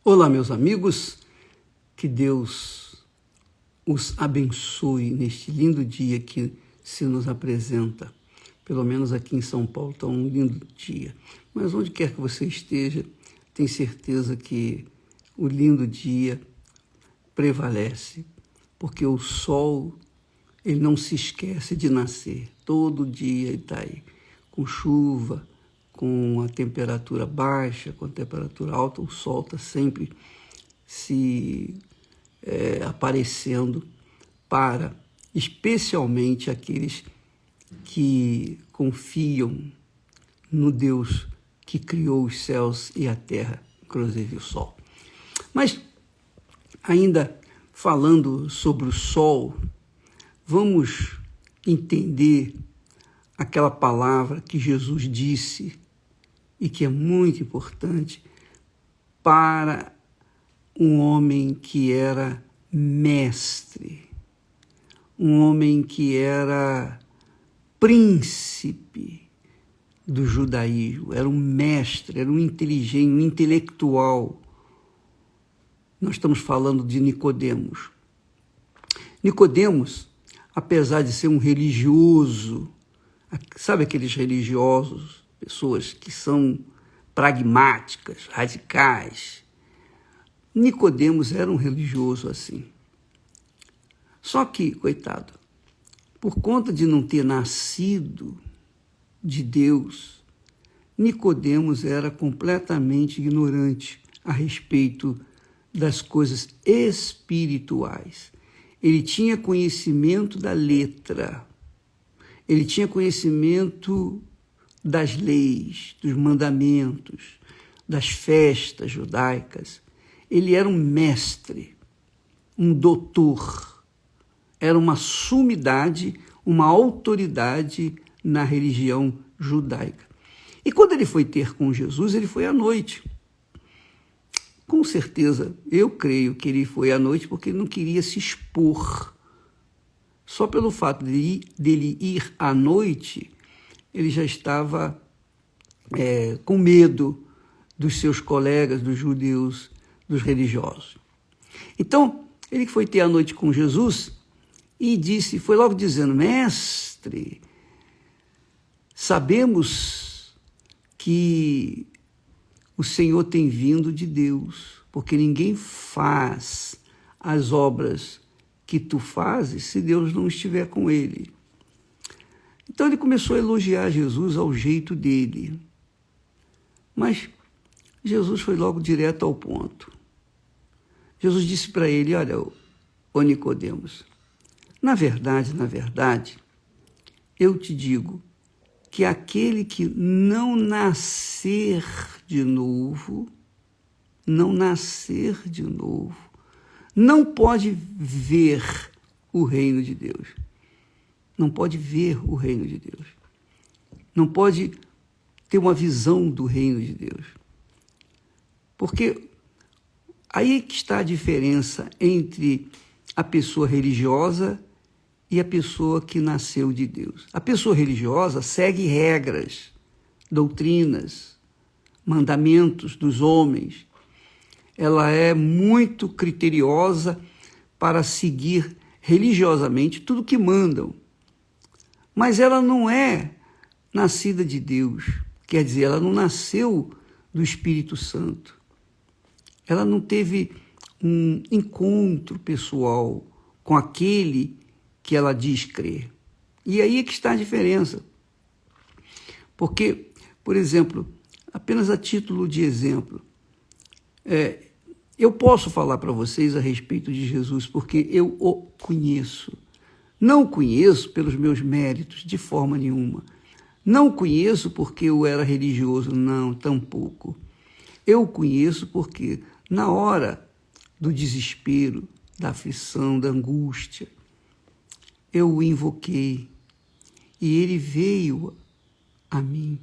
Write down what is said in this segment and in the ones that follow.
Olá, meus amigos, que Deus os abençoe neste lindo dia que se nos apresenta. Pelo menos aqui em São Paulo está um lindo dia. Mas onde quer que você esteja, tenha certeza que o lindo dia prevalece, porque o sol, ele não se esquece de nascer. Todo dia ele está aí, com chuva, com a temperatura baixa, com a temperatura alta, o sol está sempre se aparecendo para, especialmente, aqueles que confiam no Deus que criou os céus e a terra, inclusive o sol. Mas, ainda falando sobre o sol, vamos entender aquela palavra que Jesus disse e que é muito importante para um homem que era mestre, um homem que era príncipe do judaísmo, era um mestre, era um inteligente, um intelectual. Nós estamos falando de Nicodemos. Nicodemos, apesar de ser um religioso, sabe aqueles religiosos, pessoas que são pragmáticas, radicais? Nicodemos era um religioso assim. Só que, coitado, por conta de não ter nascido de Deus, Nicodemos era completamente ignorante a respeito das coisas espirituais. Ele tinha conhecimento da letra, ele tinha conhecimento das leis, dos mandamentos, das festas judaicas. Ele era um mestre, um doutor, era uma sumidade, uma autoridade na religião judaica. E quando ele foi ter com Jesus, ele foi à noite. Com certeza, eu creio que ele foi à noite porque ele não queria se expor. Só pelo fato dele ir à noite, ele já estava com medo dos seus colegas, dos judeus, dos religiosos. Então, ele foi ter a noite com Jesus e foi logo dizendo: mestre, sabemos que o Senhor tem vindo de Deus, porque ninguém faz as obras que tu fazes se Deus não estiver com ele. Então ele começou a elogiar Jesus ao jeito dele. Mas Jesus foi logo direto ao ponto. Jesus disse para ele: olha, ô Nicodemos, na verdade, eu te digo que aquele que não nascer de novo, não pode ver o reino de Deus. Não pode ver o reino de Deus. Não pode ter uma visão do reino de Deus. Porque aí que está a diferença entre a pessoa religiosa e a pessoa que nasceu de Deus. A pessoa religiosa segue regras, doutrinas, mandamentos dos homens. Ela é muito criteriosa para seguir religiosamente tudo que mandam. Mas ela não é nascida de Deus, quer dizer, ela não nasceu do Espírito Santo. Ela não teve um encontro pessoal com aquele que ela diz crer. E aí é que está a diferença. Porque, por exemplo, apenas a título de exemplo, eu posso falar para vocês a respeito de Jesus porque eu o conheço. Não o conheço pelos meus méritos, de forma nenhuma. Não o conheço porque eu era religioso, não, tampouco. Eu o conheço porque, na hora do desespero, da aflição, da angústia, eu o invoquei e ele veio a mim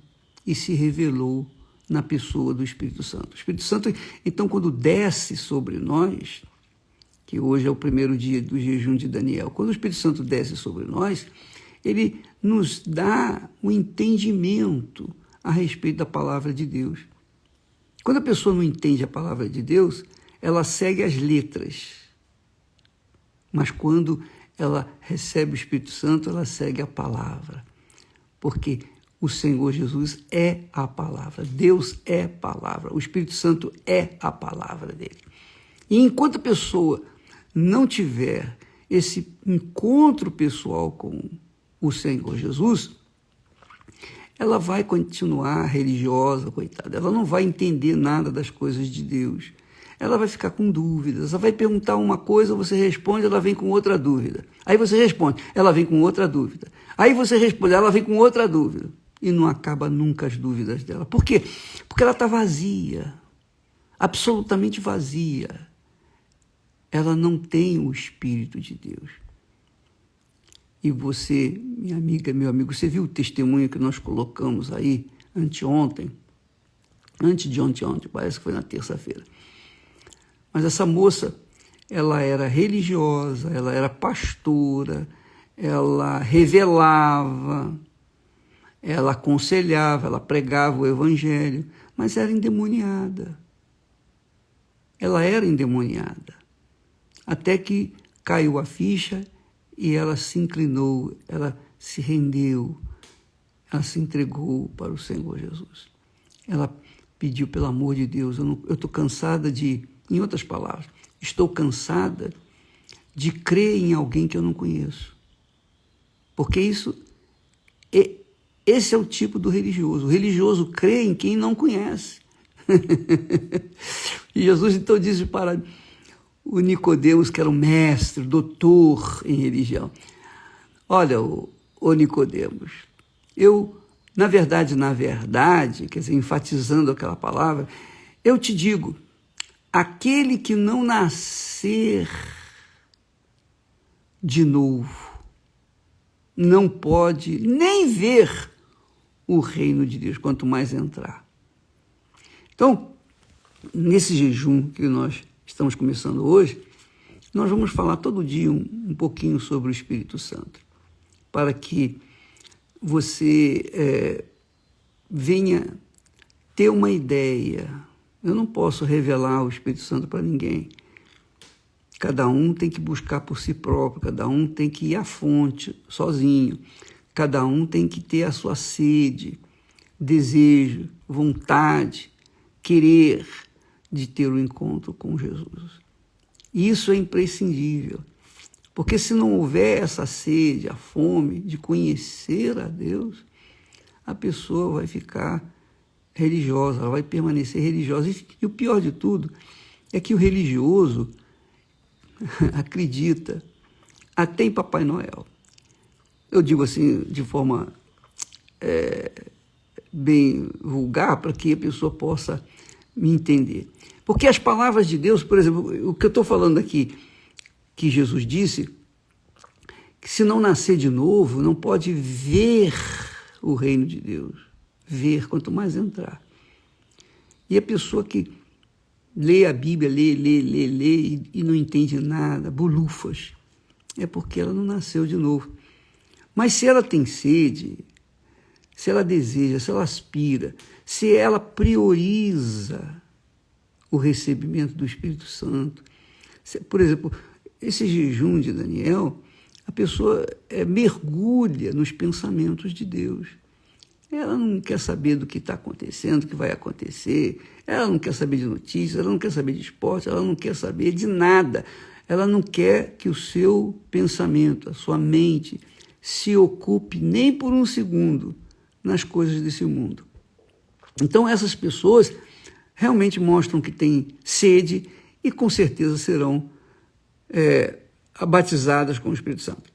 e se revelou na pessoa do Espírito Santo. O Espírito Santo, então, quando desce sobre nós, que hoje é o primeiro dia do jejum de Daniel, quando o Espírito Santo desce sobre nós, ele nos dá um entendimento a respeito da palavra de Deus. Quando a pessoa não entende a palavra de Deus, ela segue as letras. Mas quando ela recebe o Espírito Santo, ela segue a palavra. Porque o Senhor Jesus é a palavra. Deus é palavra. O Espírito Santo é a palavra dele. E enquanto a pessoa não tiver esse encontro pessoal com o Senhor Jesus, ela vai continuar religiosa, coitada. Ela não vai entender nada das coisas de Deus. Ela vai ficar com dúvidas. Ela vai perguntar uma coisa, você responde, ela vem com outra dúvida. Aí você responde, ela vem com outra dúvida. Aí você responde, ela vem com outra dúvida. E não acaba nunca as dúvidas dela. Por quê? Porque ela está vazia. Absolutamente vazia. Ela não tem o Espírito de Deus. E você, minha amiga, meu amigo, você viu o testemunho que nós colocamos aí anteontem? Antes de ontem, parece que foi na terça-feira. Mas essa moça, ela era religiosa, ela era pastora, ela revelava, ela aconselhava, ela pregava o evangelho, mas era endemoniada. Ela era endemoniada. Até que caiu a ficha e ela se inclinou, ela se rendeu, ela se entregou para o Senhor Jesus. Ela pediu, pelo amor de Deus, eu estou cansada de, em outras palavras, estou cansada de crer em alguém que eu não conheço. Porque esse é o tipo do religioso. O religioso crê em quem não conhece. E Jesus então disse para o Nicodemos, que era um mestre, doutor em religião: olha, o Nicodemos, eu, na verdade, quer dizer, enfatizando aquela palavra, eu te digo, aquele que não nascer de novo não pode nem ver o reino de Deus, quanto mais entrar. Então, nesse jejum que nós estamos começando hoje, nós vamos falar todo dia um pouquinho sobre o Espírito Santo, para que você venha ter uma ideia. Eu não posso revelar o Espírito Santo para ninguém. Cada um tem que buscar por si próprio, cada um tem que ir à fonte sozinho, cada um tem que ter a sua sede, desejo, vontade, querer de ter o encontro com Jesus. Isso é imprescindível, porque se não houver essa sede, a fome de conhecer a Deus, a pessoa vai ficar religiosa, ela vai permanecer religiosa. E o pior de tudo é que o religioso acredita até em Papai Noel. Eu digo assim de forma bem vulgar, para que a pessoa possa me entender. Porque as palavras de Deus, por exemplo, o que eu estou falando aqui, que Jesus disse, que se não nascer de novo, não pode ver o reino de Deus. Ver, quanto mais entrar. E a pessoa que lê a Bíblia, lê e não entende nada, bolufas, é porque ela não nasceu de novo. Mas se ela tem sede, se ela deseja, se ela aspira, se ela prioriza o recebimento do Espírito Santo, por exemplo, esse jejum de Daniel, a pessoa mergulha nos pensamentos de Deus. Ela não quer saber do que está acontecendo, do que vai acontecer, ela não quer saber de notícias, ela não quer saber de esporte, ela não quer saber de nada. Ela não quer que o seu pensamento, a sua mente, se ocupe nem por um segundo nas coisas desse mundo. Então essas pessoas realmente mostram que têm sede e com certeza serão batizadas com o Espírito Santo.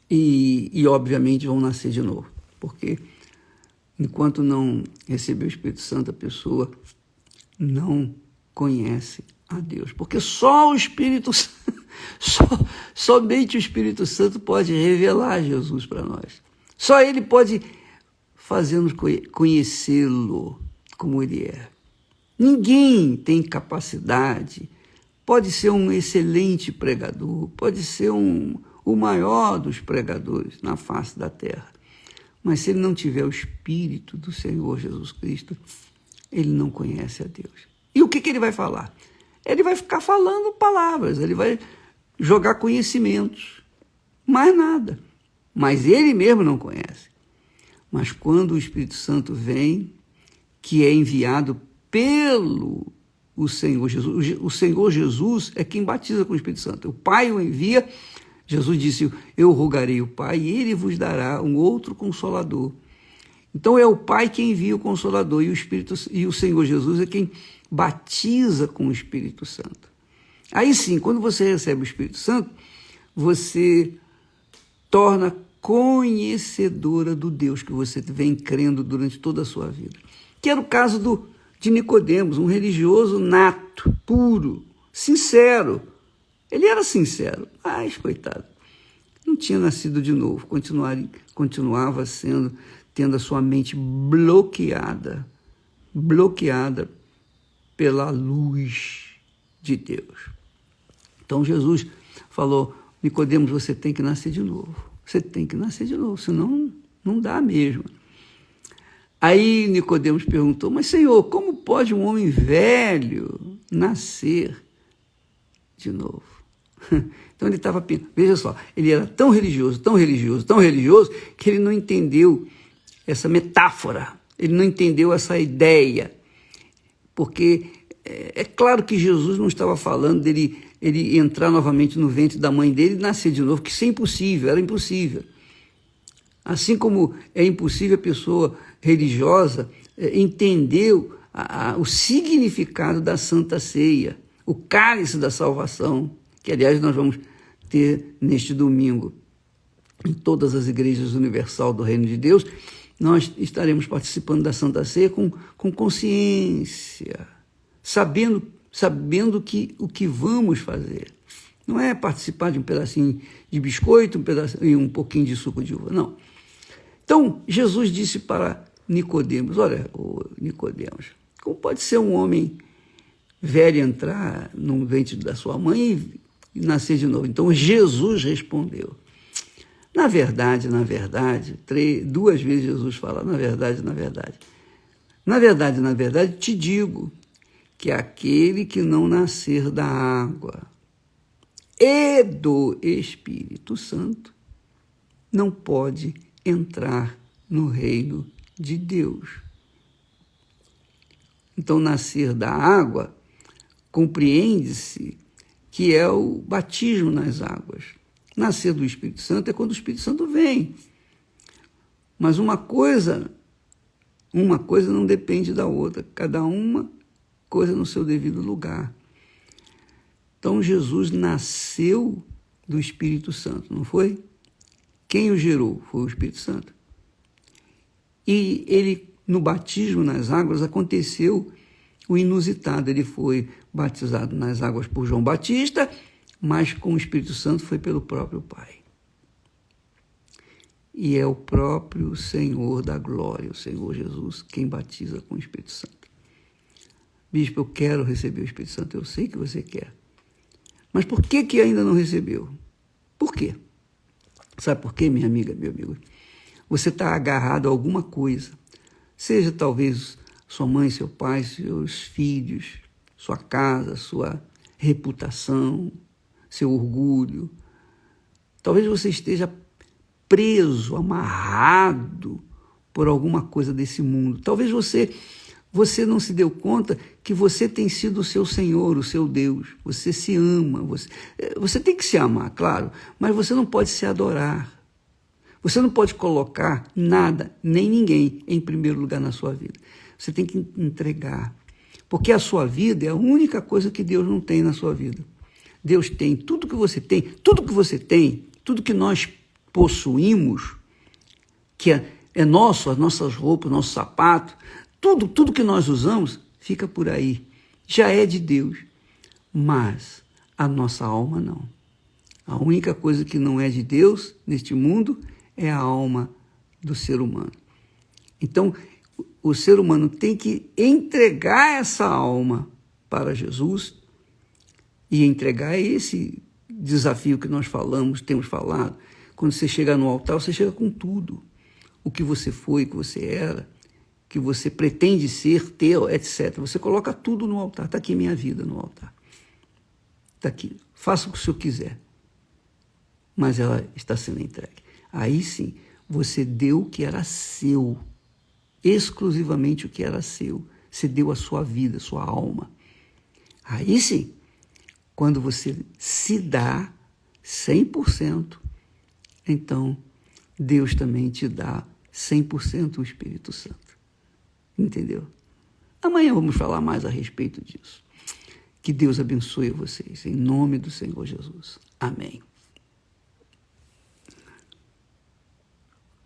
E obviamente vão nascer de novo, porque enquanto não receber o Espírito Santo, a pessoa não conhece a Deus. Porque só o Espírito Santo, somente o Espírito Santo pode revelar Jesus para nós. Só Ele pode fazer-nos conhecê-lo como Ele é. Ninguém tem capacidade, pode ser um excelente pregador, pode ser o maior dos pregadores na face da terra. Mas se ele não tiver o Espírito do Senhor Jesus Cristo, ele não conhece a Deus. E o que ele vai falar? Ele vai ficar falando palavras, ele vai jogar conhecimentos, mais nada. Mas ele mesmo não conhece. Mas quando o Espírito Santo vem, que é enviado pelo o Senhor Jesus, o Senhor Jesus é quem batiza com o Espírito Santo. O Pai o envia. Jesus disse, eu rogarei o Pai e ele vos dará um outro Consolador. Então é o Pai que envia o Consolador e o Senhor Jesus é quem batiza com o Espírito Santo. Aí sim, quando você recebe o Espírito Santo, você torna conhecedora do Deus que você vem crendo durante toda a sua vida. Que era o caso de Nicodemos, um religioso nato, puro, sincero. Ele era sincero, mas, coitado, não tinha nascido de novo, continuava tendo a sua mente bloqueada pela luz de Deus. Então Jesus falou, Nicodemos, você tem que nascer de novo. Você tem que nascer de novo, senão não dá mesmo. Aí Nicodemos perguntou, mas Senhor, como pode um homem velho nascer de novo? Então ele estava pensando, veja só, ele era tão religioso, que ele não entendeu essa metáfora, ele não entendeu essa ideia, porque é claro que Jesus não estava falando dele ele entrar novamente no ventre da mãe dele e nascer de novo, que isso é impossível, era impossível. Assim como é impossível a pessoa religiosa entender o significado da Santa Ceia, o cálice da salvação, que aliás nós vamos ter neste domingo em todas as igrejas universal do Reino de Deus, nós estaremos participando da Santa Ceia com consciência, sabendo o que vamos fazer. Não é participar de um pedacinho de biscoito, e um pouquinho de suco de uva, não. Então, Jesus disse para Nicodemos, olha, Nicodemos, como pode ser um homem velho entrar no ventre da sua mãe e nascer de novo? Então, Jesus respondeu. Na verdade, duas vezes Jesus fala, na verdade, te digo que aquele que não nascer da água e do Espírito Santo não pode entrar no reino de Deus. Então, nascer da água compreende-se que é o batismo nas águas. Nascer do Espírito Santo é quando o Espírito Santo vem. Mas uma coisa não depende da outra, cada uma coisa no seu devido lugar. Então Jesus nasceu do Espírito Santo, não foi? Quem o gerou? Foi o Espírito Santo. E ele, no batismo nas águas, aconteceu o inusitado. Ele foi batizado nas águas por João Batista, mas com o Espírito Santo foi pelo próprio Pai. E é o próprio Senhor da glória, o Senhor Jesus, quem batiza com o Espírito Santo. Bispo, eu quero receber o Espírito Santo, eu sei que você quer. Mas por que ainda não recebeu? Por quê? Sabe por quê, minha amiga, meu amigo? Você está agarrado a alguma coisa. Seja talvez sua mãe, seu pai, seus filhos, sua casa, sua reputação, seu orgulho. Talvez você esteja preso, amarrado por alguma coisa desse mundo. Talvez você não se deu conta que você tem sido o seu Senhor, o seu Deus. Você se ama. Você tem que se amar, claro, mas você não pode se adorar. Você não pode colocar nada, nem ninguém, em primeiro lugar na sua vida. Você tem que entregar. Porque a sua vida é a única coisa que Deus não tem na sua vida. Deus tem tudo que você tem, tudo que nós possuímos, que é nosso, as nossas roupas, nosso sapato, tudo que nós usamos fica por aí. Já é de Deus, mas a nossa alma não. A única coisa que não é de Deus neste mundo é a alma do ser humano. Então, o ser humano tem que entregar essa alma para Jesus e entregar esse desafio que nós temos falado. Quando você chega no altar, você chega com tudo. O que você foi, o que você era, que você pretende ser, ter, etc. Você coloca tudo no altar. Está aqui minha vida no altar. Está aqui. Faça o que o senhor quiser. Mas ela está sendo entregue. Aí sim, você deu o que era seu. Exclusivamente o que era seu. Você deu a sua vida, a sua alma. Aí sim, quando você se dá 100%, então Deus também te dá 100% o Espírito Santo. Entendeu? Amanhã vamos falar mais a respeito disso. Que Deus abençoe vocês, em nome do Senhor Jesus. Amém.